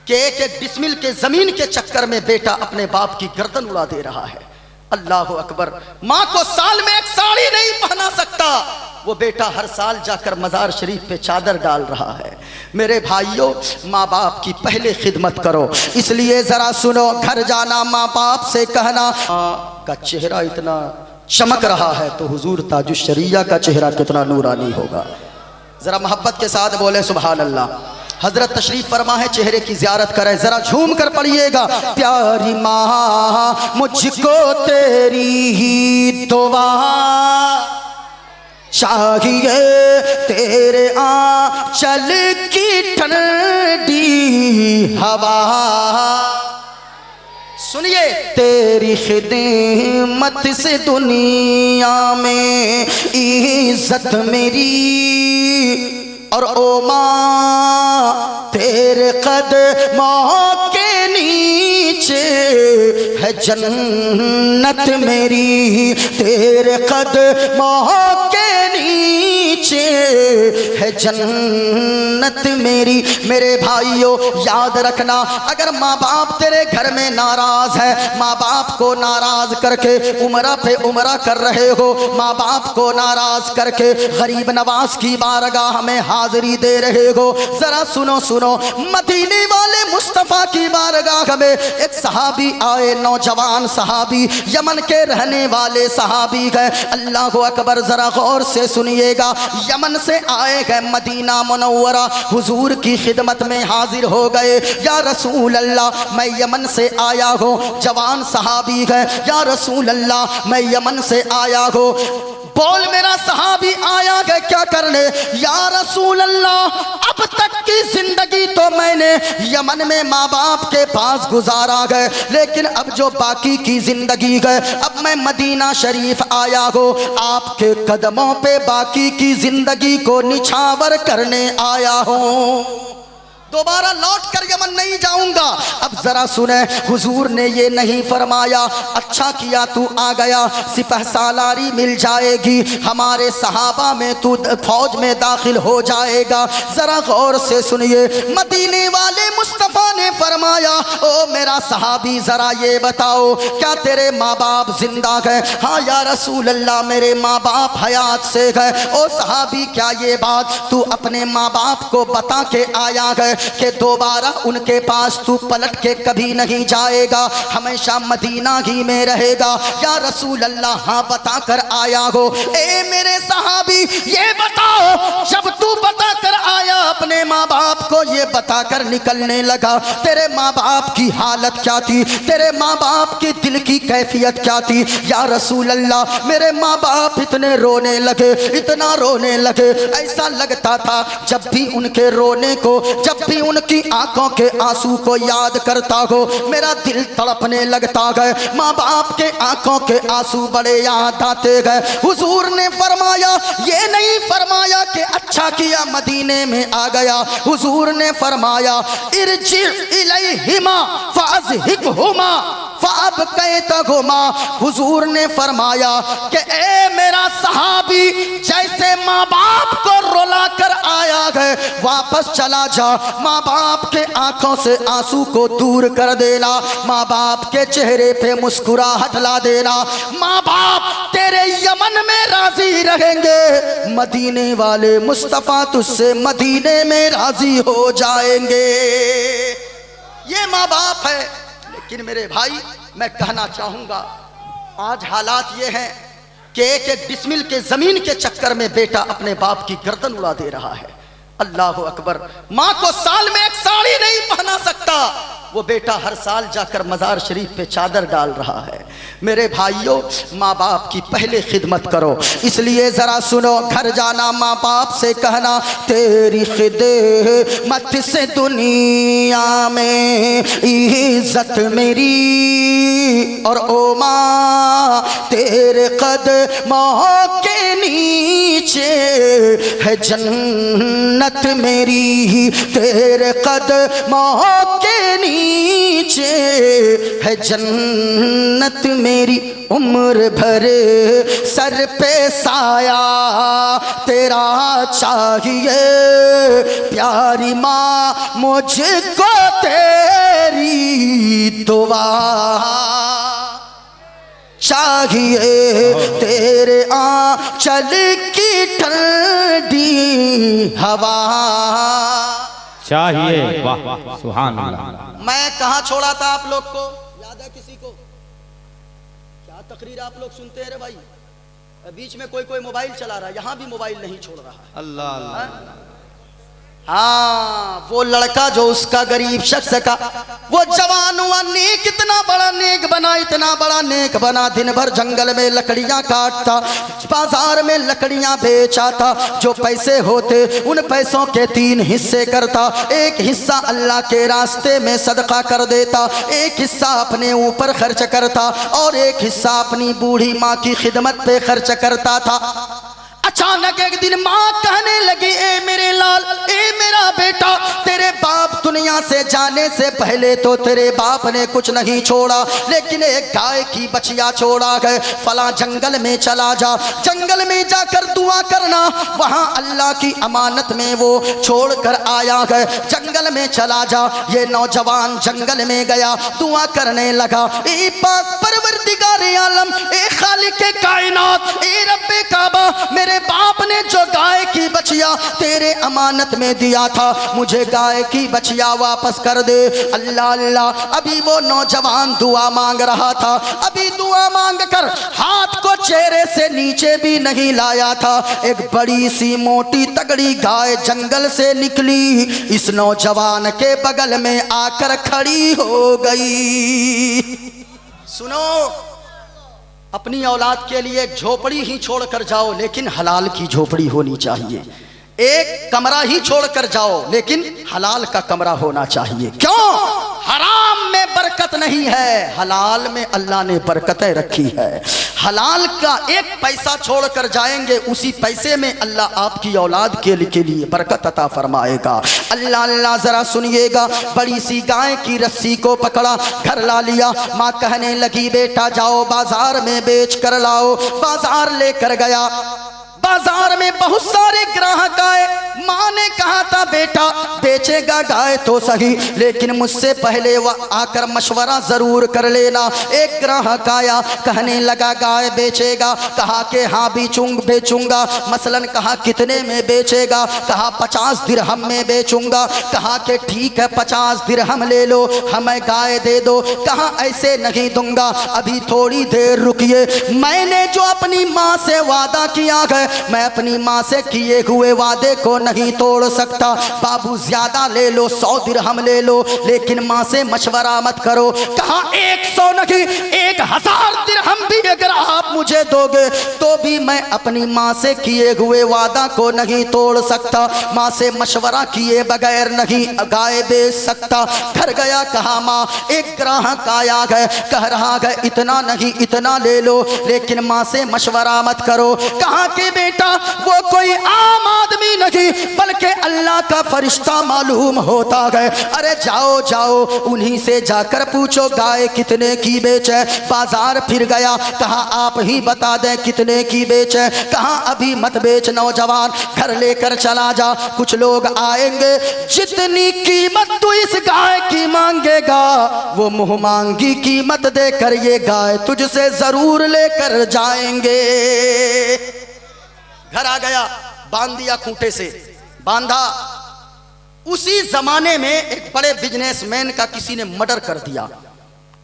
कि एक एक बिस्मिल के जमीन के चक्कर में बेटा अपने बाप की गर्दन उड़ा दे रहा है। अल्लाह अकबर। माँ को साल में एक साड़ी नहीं पहना सकता, वो बेटा हर साल जाकर मज़ार शरीफ पे चादर डाल रहा है। मेरे भाइयों, माँ बाप की पहले खिदमत करो। इसलिए ज़रा सुनो, घर जाना माँ बाप से कहना, माँ का चेहरा इतना चमक रहा है तो हुजूर ताजुश्शरिया का चेहरा कितना नूरानी होगा। ज़रा मोहब्बत के साथ बोले सुभान अल्लाह। हजरत तशरीफ फरमा है, चेहरे की ज़ियारत करें। ज़रा झूम कर पढ़िएगा, प्यारी माँ मुझको तेरी ही दुआ चाहिए, तेरे आंचल की ठंडी हवा, सुनिए, तेरी खिदमत से दुनिया में इज्जत मेरी, और ओ माँ तेरे कदमों के नीचे है जन्नत मेरी, तेरे कदमों के नीचे है जन्नत मेरी। मेरे भाइयों याद रखना, अगर माँ बाप तेरे घर में नाराज है, माँ बाप को नाराज करके उमरा पे उमरा कर रहे हो, माँ बाप को नाराज करके गरीब नवाज की बारगाह में हाजिरी दे रहे हो, जरा सुनो सुनो, मदीने वाले मुस्तफ़ा की बारगाह में एक सहाबी आए, नौजवान सहाबी, यमन के रहने वाले सहाबी गए। अल्लाह अकबर, जरा गौर से सुनिएगा। यमन से आए गए, मदीना मुनव्वरा हुजूर की खिदमत में हाजिर हो गए। या रसूल अल्लाह, मैं यमन से आया हूँ। जवान सहाबी गए, या रसूल अल्लाह मैं यमन से आया हूँ। बोल मेरा सहाबी आया है क्या करने? या रसूल अल्लाह, अब तक की जिंदगी तो मैंने यमन में माँ बाप के पास गुजारा है, लेकिन अब जो बाकी की जिंदगी है, अब मैं मदीना शरीफ आया हूँ, आपके कदमों पे बाकी की जिंदगी को निछावर करने आया हूँ, दोबारा लौट कर यमन नहीं जाऊंगा। अब जरा सुने, हुजूर ने ये नहीं फरमाया अच्छा किया तू आ गया, सिपह सालारी मिल जाएगी, हमारे सहाबा में तू फौज में दाखिल हो जाएगा। जरा गौर से सुनिए, मदीने वाले मुस्तफ़ा ने फरमाया, ओ मेरा सहाबी जरा ये बताओ, क्या तेरे माँ बाप जिंदा गए? हाँ या रसूल अल्लाह, मेरे माँ बाप हयात से गए। ओ सहाबी, क्या ये बात तू अपने माँ बाप को बता के आया गए कि दोबारा उनके पास तू पलट के कभी नहीं जाएगा, हमेशा मदीना ही में रहेगा? या रसूल अल्लाह, हाँ बता कर आया हो। ए मेरे सहाबी, ये बताओ, जब तू बता कर आया अपने माँ बाप को, ये बता कर निकलने लगा, तेरे माँ बाप की हालत क्या थी? तेरे माँ बाप की दिल की कैफियत क्या थी? या रसूल अल्लाह, मेरे माँ बाप इतने रोने लगे, इतना रोने लगे, ऐसा लगता था जब भी उनके रोने को, जब भी उनकी आंखों के आंसू को याद करता हो, मेरा दिल तड़पने लगता है। माँ बाप के आंखों के आंसू बड़े याद आते गए। हुजूर ने फरमाया, ये नहीं फरमाया कि अच्छा किया मदीने में आ गया, हुजूर ने फरमाया, इरजी इलैहिमा फाज़हिकहुमा फ़अबकैतहुमा। हुजूर ने फरमाया कि ए मेरा सहाबी, जैसे माँ बाप को रुला कर आया है, वापस चला जा, माँ बाप के आंखों से आंसू को दूर कर देना, माँ बाप के चेहरे पे मुस्कुराहट ला देना, माँ बाप तेरे यमन में राजी रहेंगे, मदीने वाले मुस्तफ़ा तुझसे मदीने में राजी हो जाएंगे। ये माँ बाप है। लेकिन मेरे भाई, मैं कहना चाहूंगा, आज हालात ये हैं कि एक एक बिस्मिल के जमीन के चक्कर में बेटा अपने बाप की गर्दन उड़ा दे रहा है। अल्लाह अकबर। माँ को साल में एक साड़ी नहीं पहना सकता, वो बेटा हर साल जाकर मज़ार शरीफ पे चादर डाल रहा है। मेरे भाइयों, माँ बाप की पहले खिदमत करो। इसलिए ज़रा सुनो, घर जाना माँ बाप से कहना, तेरी खिदमत से दुनिया में इज्जत मेरी, और ओ माँ तेरे कदमों के नीचे है जन्नत मेरी, तेरे कदमों के नीचे नीचे है जन्नत मेरी उम्र भर सर पे साया तेरा चाहिए प्यारी माँ मुझको तेरी दुआ चाहिए तेरे आंचल की ठंडी हवा चाहिए। वाह सुभान अल्लाह। मैं कहाँ छोड़ा था आप लोग को, याद है किसी को? क्या तकरीर आप लोग सुनते हैं रे भाई? बीच में कोई कोई मोबाइल चला रहा है, यहाँ भी मोबाइल नहीं छोड़ रहा है। अल्लाह अल्लाह। हाँ, वो लड़का जो उसका गरीब शख्स का वो जवान हुआ नेक, इतना बड़ा नेक बना, इतना बड़ा नेक बना, दिन भर जंगल में लकड़ियां काटता, बाजार में लकड़ियां बेचाता, जो पैसे होते उन पैसों के 3 हिस्से करता, एक हिस्सा अल्लाह के रास्ते में सदका कर देता, एक हिस्सा अपने ऊपर खर्च करता और एक हिस्सा अपनी बूढ़ी माँ की खिदमत पे खर्च करता था। अचानक एक दिन माँ कहने लगी, ए मेरे लाल, ए मेरा बेटा, तेरे बाप दुनिया से जाने से पहले तो तेरे बाप ने कुछ नहीं छोड़ा, लेकिन एक गाय की बछिया छोड़ा है। फला जंगल में चला जा, जंगल में जाकर दुआ करना, वहाँ अल्लाह की अमानत में वो छोड़ कर आया है। जंगल में चला जा। ये नौजवान जंगल में गया, दुआ करने लगा, ए पाक परवरदिगार आलम, ए खालिक कायनात, ए रब्बे काबा, मेरे बाप ने जो गाय की बछिया तेरे अमानत में दिया था, मुझे गाय की बछिया वापस कर दे। अल्लाह अल्लाह। अभी वो नौजवान दुआ मांग रहा था, अभी दुआ मांग कर हाथ को चेहरे से नीचे भी नहीं लाया था, एक बड़ी सी मोटी तगड़ी गाय जंगल से निकली, इस नौजवान के बगल में आकर खड़ी हो गई। सुनो, अपनी औलाद के लिए एक झोपड़ी ही छोड़ कर जाओ, लेकिन हलाल की झोपड़ी होनी चाहिए। एक कमरा ही छोड़ कर जाओ, लेकिन हलाल का कमरा होना चाहिए। क्यों? हराम में बरकत नहीं है, हलाल में अल्लाह ने बरकतें रखी है। हलाल का एक पैसा छोड़ कर जाएंगे, उसी पैसे में अल्लाह आपकी औलाद के लिए बरकत अता फरमाएगा। अल्लाह अल्लाह। जरा सुनिएगा, बड़ी सी गाय की रस्सी को पकड़ा, घर ला लिया। माँ कहने लगी, बेटा जाओ बाजार में बेच कर लाओ। बाजार लेकर गया, बाजार में बहुत सारे ग्राहक आए। माँ ने कहा था, बेटा बेचेगा गाय तो सही, लेकिन मुझसे पहले वह आकर मशवरा जरूर कर लेना। एक ग्राहक आया, कहने लगा गाय बेचेगा? कहा कि हाँ बेचूंगा। मसलन कहा कितने में बेचेगा? कहा 50 दिरहम में बेचूंगा। कहा कि ठीक है 50 दिरहम ले लो, हमें गाय दे दो। कहा ऐसे नहीं दूंगा, अभी थोड़ी देर रुकिए, मैंने जो अपनी माँ से वादा किया है, मैं अपनी माँ से किए हुए वादे को नहीं तोड़ सकता। बाबू ज्यादा ले लो, 100 दिरहम ले लो, लेकिन माँ से मशवरा मत करो। कहा 100 नहीं, 1000 दिरहम भी अगर आप मुझे दोगे तो भी मैं अपनी माँ से किए हुए वादा को नहीं तोड़ सकता। माँ से मशवरा किए बगैर नहीं गाय बेच सकता। घर गया, कहा माँ एक ग्राहक आया है, कह रहा है इतना नहीं इतना ले लो, लेकिन माँ से मशवरा मत करो। कहा कि बेटा वो कोई आम आदमी नहीं बल्कि अल्लाह का फरिश्ता मालूम होता है। अरे जाओ जाओ, उन्हीं से जाकर पूछो गाय कितने की बेचे। बाजार फिर गया, कहा आप ही बता दें कितने की बेचे। कहा अभी मत बेच नौजवान, घर लेकर चला जा, कुछ लोग आएंगे, जितनी कीमत तू इस गाय की मांगेगा वो मुंह मांगी कीमत देकर ये गाय तुझसे जरूर लेकर जाएंगे। घर आ गया, बांध दिया, खूंटे से बांधा। उसी जमाने में एक बड़े बिजनेसमैन का किसी ने मर्डर कर दिया,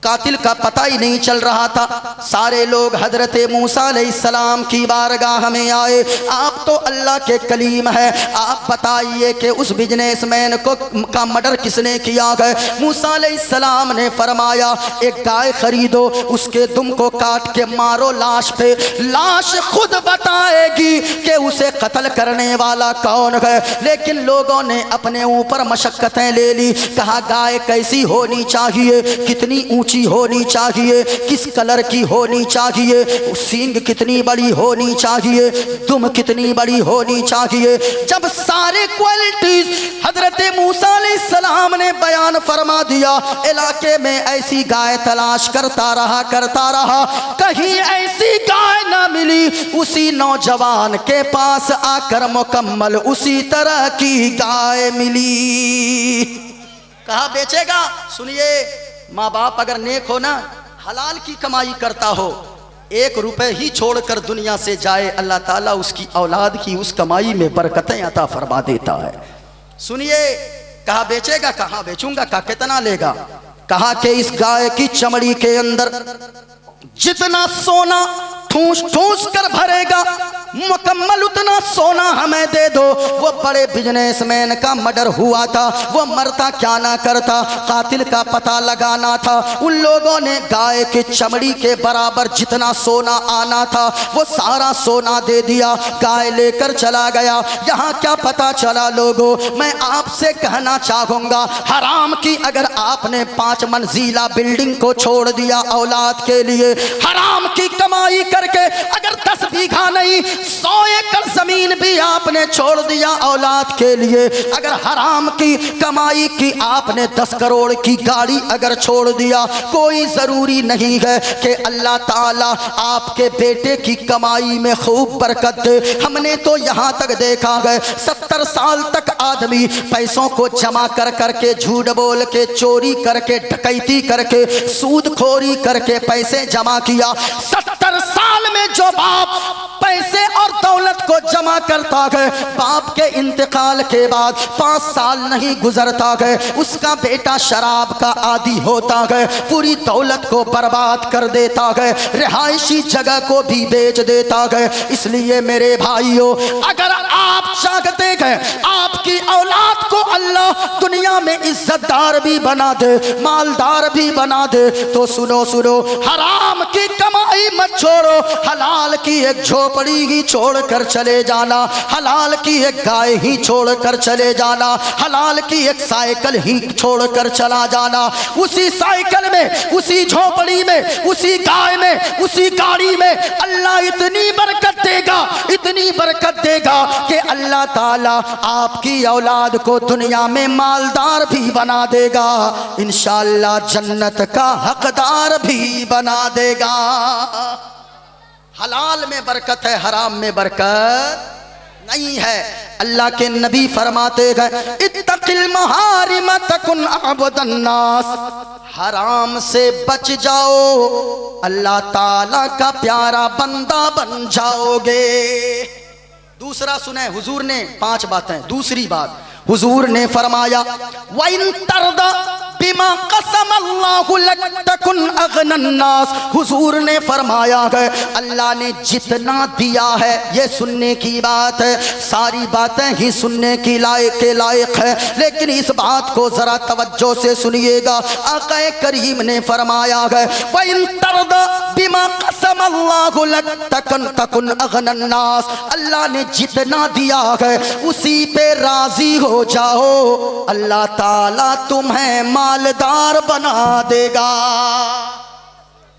कातिल का पता ही नहीं चल रहा था। सारे लोग हजरत मूसा अलैहिस्सलाम की बारगाह में आए, आप तो अल्लाह के कलीम है, आप बताइए कि उस बिजनेसमैन को का मर्डर किसने किया है। मूसा अलैहिस्सलाम ने फरमाया एक गाय खरीदो, उसके दुम को काट के मारो लाश पे, लाश खुद बताएगी कि उसे कत्ल करने वाला कौन है। लेकिन लोगों ने अपने ऊपर मशक्कतें ले ली, कहा गाय कैसी होनी चाहिए, कितनी ऊंची ऊंची होनी चाहिए, किस कलर की होनी चाहिए, सींग कितनी बड़ी होनी चाहिए, दुम कितनी बड़ी होनी चाहिए। जब सारे क्वालिटीज हजरत मूसा अलैहिस्सलाम ने बयान फरमा दिया, इलाके में ऐसी गाय तलाश करता रहा, कहीं ऐसी गाय ना मिली। उसी नौजवान के पास आकर मुकम्मल उसी तरह की गाय मिली। कहा बेचेगा? सुनिए, माँ बाप अगर नेक हो ना, हलाल की कमाई करता हो, 1 रुपए ही छोड़कर दुनिया से जाए, अल्लाह ताला उसकी औलाद की उस कमाई में बरकतें अता फरमा देता है। सुनिए, कहा बेचेगा? कहाँ बेचूंगा? कहा कितना लेगा? कहा कि इस गाय की चमड़ी के अंदर जितना सोना ठूस ठूस कर भरेगा, मुकम्मल उतना सोना हमें दे दो। वो बड़े बिजनेसमैन का मर्डर हुआ था, वो मरता क्या ना करता, कातिल का पता लगाना था। उन लोगों ने गाय के चमड़ी के बराबर जितना सोना आना था वो सारा सोना दे दिया, गाय लेकर चला गया। यहाँ क्या पता चला लोगों, मैं आपसे कहना चाहूँगा, हराम की अगर आपने 5 मंजिला बिल्डिंग को छोड़ दिया औलाद के लिए, हराम की कमाई करके अगर 10 बीघा नहीं 100 एकड़ जमीन भी आपने छोड़ दिया औलाद के लिए, अगर हराम की कमाई की आपने 10 करोड़ की गाड़ी अगर छोड़ दिया, कोई जरूरी नहीं है कि अल्लाह ताला आपके बेटे की कमाई में खूब बरकत दे। हमने तो यहाँ तक देखा है 70 साल तक आदमी पैसों को जमा कर करके, झूठ बोल के, चोरी करके, डकैती करके, सूदखोरी करके पैसे जमा किया। 70 साल में जो बाप पैसे और दौलत को जमा करता है, बाप के इंतकाल के बाद 5 साल नहीं गुजरता है, उसका बेटा शराब का आदी होता है, पूरी दौलत को बर्बाद कर देता है, रिहायशी जगह को भी बेच देता है। इसलिए मेरे भाइयों, अगर आप चाहते हैं आपकी औलाद को अल्लाह दुनिया में इज्जतदार भी बना दे, मालदार भी बना दे, तो सुनो सुनो, हराम की कमाई मत छोड़ो, हलाल की एक झोपड़ी ही छोड़कर चले जाना, हलाल की एक गाय ही छोड़कर चले जाना, हलाल की एक साइकिल ही छोड़कर चला जाना। उसी साइकिल में, उसी झोपड़ी में, उसी गाय में, उसी गाड़ी में अल्लाह इतनी बरकत देगा, इतनी बरकत देगा कि अल्लाह ताला आपकी औलाद को दुनिया में मालदार भी बना देगा, इंशाअल्लाह जन्नत का हकदार भी बना देगा। हलाल में बरकत है, हराम में बरकत नहीं है। अल्लाह के नबी फरमाते हैं, इत्तकिल महारिम तकुन अबदन नास, हराम से बच जाओ, अल्लाह ताला का प्यारा बंदा बन जाओगे। दूसरा सुने, हुजूर ने 5 बातें। दूसरी बात, हुजूर ने फरमाया, वइन तरदा बिमा कसम अल्लाहु लक तकुन अगनन नास। हुजूर ने फरमाया है, अल्लाह ने जितना दिया है, ये सुनने की बात है, सारी बातें ही सुनने की लायक है, लेकिन इस बात को जरा तवज्जो से सुनिएगा। आका करीम ने फरमाया है, वइन तरदा बिमा कसम अल्लाहु लक तकुन अगनन नास, अल्लाह ने जितना दिया है उसी पे राजी हो जाओ, अल्लाह ताला तुम्हें मालदार बना देगा।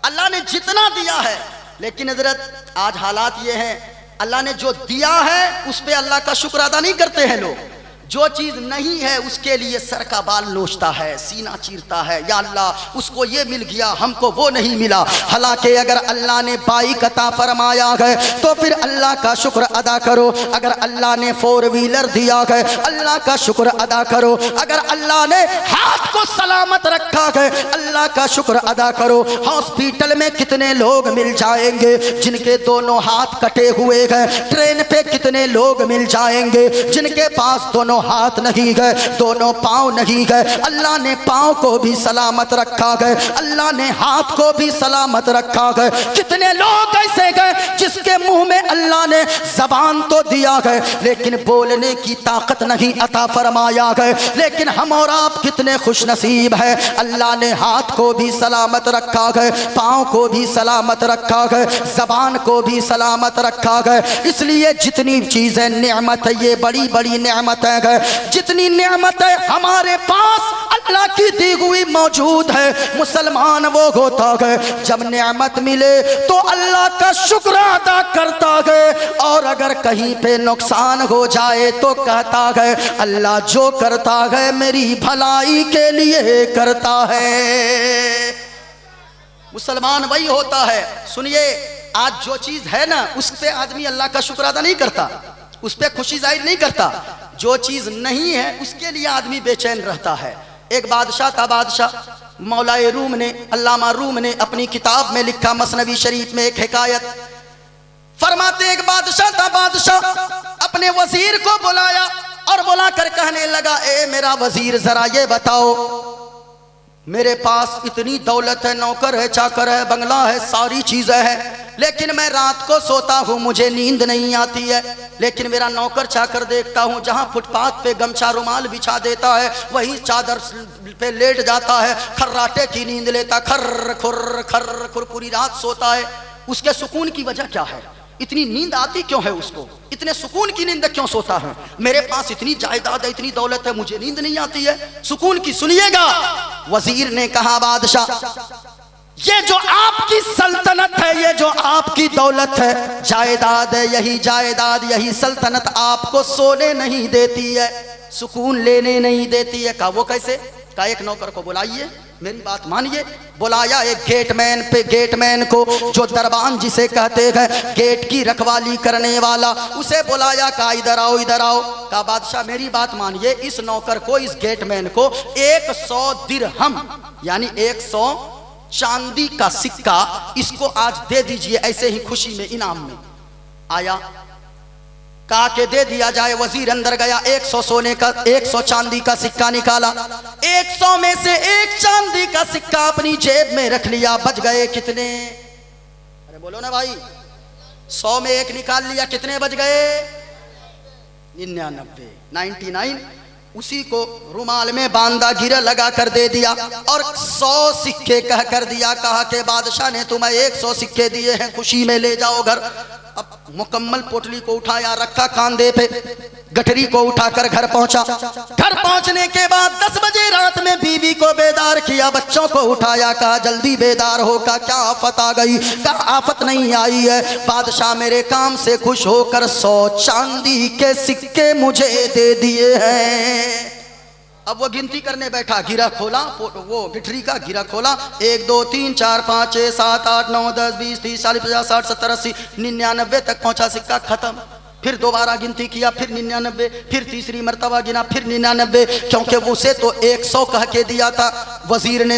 अल्लाह ने जितना दिया है, लेकिन हजरत आज हालात ये हैं, अल्लाह ने जो दिया है उस पे अल्लाह का शुक्र अदा नहीं करते हैं लोग। जो चीज़ नहीं है उसके लिए सर का बाल नोचता है, सीना चीरता है, या अल्लाह उसको ये मिल गया, हमको वो नहीं मिला। हालांकि अगर अल्लाह ने बाइक अता फरमाया है तो फिर अल्लाह का शुक्र अदा करो। अगर अल्लाह ने 4 व्हीलर दिया है, अल्लाह का शुक्र अदा करो। अगर अल्लाह ने हाथ को सलामत रखा है, अल्लाह का शुक्र अदा करो। हॉस्पिटल में कितने लोग मिल जाएंगे जिनके दोनों हाथ कटे हुए हैं, ट्रेन पे कितने लोग मिल जाएंगे जिनके पास दोनों हाथ नहीं गए, दोनों पांव नहीं गए। अल्लाह ने पांव को भी सलामत रखा गए, अल्लाह ने हाथ को भी सलामत रखा गए। कितने लोग ऐसे गए जिसके मुंह में अल्लाह ने जबान तो दिया गए लेकिन बोलने की ताकत नहीं अता फरमाया गए। लेकिन हम और आप कितने खुश नसीब है, अल्लाह ने हाथ को भी सलामत रखा गए, पांव को भी सलामत रखा गए, जबान को भी सलामत रखा गए। इसलिए जितनी चीजें नेमत है, ये बड़ी बड़ी नेमत है, जितनी नेमत है हमारे पास अल्लाह की दी हुई मौजूद है। मुसलमान वो होता है जब नेमत मिले तो अल्लाह का शुक्र अदा करता है, और अगर कहीं पे नुकसान हो जाए तो कहता है अल्लाह जो करता है मेरी भलाई के लिए करता है। मुसलमान वही होता है। सुनिए, आज जो चीज है ना उस पे आदमी अल्लाह का शुक्र अदा नहीं करता, उस पे खुशी जाहिर नहीं करता। जो चीज नहीं है उसके लिए आदमी बेचैन रहता है। एक बादशाह था, बादशाह मौलाए रूम ने, अल्लामा रूम ने अपनी किताब में लिखा, मसनवी शरीफ में एक हिकायत फरमाते, एक बादशाह था, बादशाह अपने वजीर को बुलाया और बुलाकर कहने लगा, ए मेरा वजीर जरा ये बताओ, मेरे पास इतनी दौलत है, नौकर है, चाकर है, बंगला है, सारी चीजें हैं, लेकिन मैं रात को सोता हूँ मुझे नींद नहीं आती है। लेकिन मेरा नौकर चाकर देखता हूँ जहाँ फुटपाथ पे गमछा रुमाल बिछा देता है वहीं चादर पे लेट जाता है, खर्राटे की नींद लेता, खर्र खुर पूरी रात सोता है। उसके सुकून की वजह क्या है? इतनी नींद आती क्यों है उसको? इतने सुकून की नींद क्यों सोता है? मेरे पास इतनी जायदाद है, इतनी दौलत है, मुझे नींद नहीं आती है, सुकून की। सुनिएगा, वजीर ने कहा, बादशाह ये जो आपकी सल्तनत है, ये जो आपकी दौलत है, जायदाद है, यही जायदाद, यही सल्तनत आपको सोने नहीं देती है, सुकून लेने नहीं देती है। कहा वो कैसे? कहा एक नौकर को बुलाइए, मेरी बात मानिए। बुलाया एक गेटमैन को, जो दरबान जिसे कहते हैं, गेट की रखवाली करने वाला, उसे बुलाया। कहा इधर आओ, इधर आओ। कहा बादशाह मेरी बात मानिए, इस नौकर को, इस गेटमैन को 100 दिरहम यानी 100 चांदी का सिक्का इसको आज दे दीजिए, ऐसे ही खुशी में, इनाम में। आया, कहा के दे दिया जाए। वजीर अंदर गया, 100 सोने का, 100 चांदी का सिक्का निकाला, 100 में से एक चांदी का सिक्का अपनी जेब में रख लिया। बच गए कितने? अरे बोलो ना भाई, 100 में एक निकाल लिया, कितने बच गए? 99। उसी को रुमाल में बांधा, गिरा लगा कर दे दिया और 100 सिक्के कह कर दिया। कहा के बादशाह ने तुम्हें 100 सिक्के दिए हैं, खुशी में ले जाओ घर। अब मुकम्मल पोटली को उठाया, रखा कांधे पे, गठरी को उठाकर घर पहुंचा। घर पहुंचने के बाद 10 बजे रात में बीवी को बेदार किया, बच्चों को उठाया, कहा जल्दी बेदार हो। का क्या आफत आ गई? कहा आफत नहीं आई है, बादशाह मेरे काम से खुश होकर 100 चांदी के सिक्के मुझे दे दिए हैं। अब वो गिनती करने बैठा, गिरा खोला, वो गिठरी का गिरा खोला, 1 2 3 4 5 6 7 8 9 10 20 30 40 50 60 70 80 99 तक पहुंचा, सिक्का खत्म। फिर दोबारा गिनती किया, फिर 99, फिर तीसरी मर्तबा गिना, फिर 99, क्योंकि उसे तो 100 कह के दिया था। वजीर ने